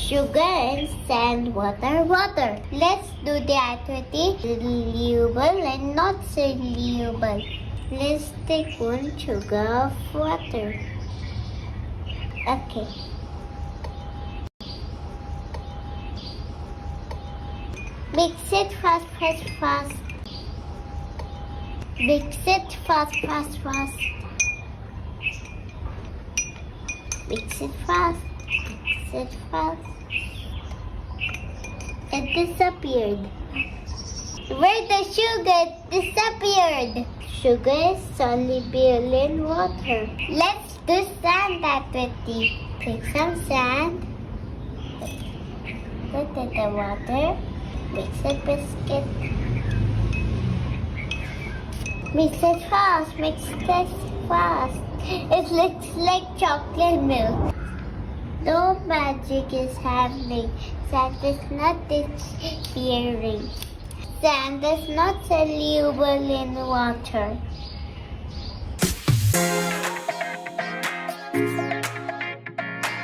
sugar and sand, water. Let's do the activity soluble and not soluble. Let's take 1 sugar of water. Okay. Mix it fast. Mix it fast. Mix it fast. It disappeared. Where the sugar disappeared? Sugar is soluble in water. Let's do sand activity. Take some sand. Put in the water. Mix it biscuit. Mix it fast. It looks like chocolate milk. No magic is happening. Sand is not disappearing. Sand is not soluble in water.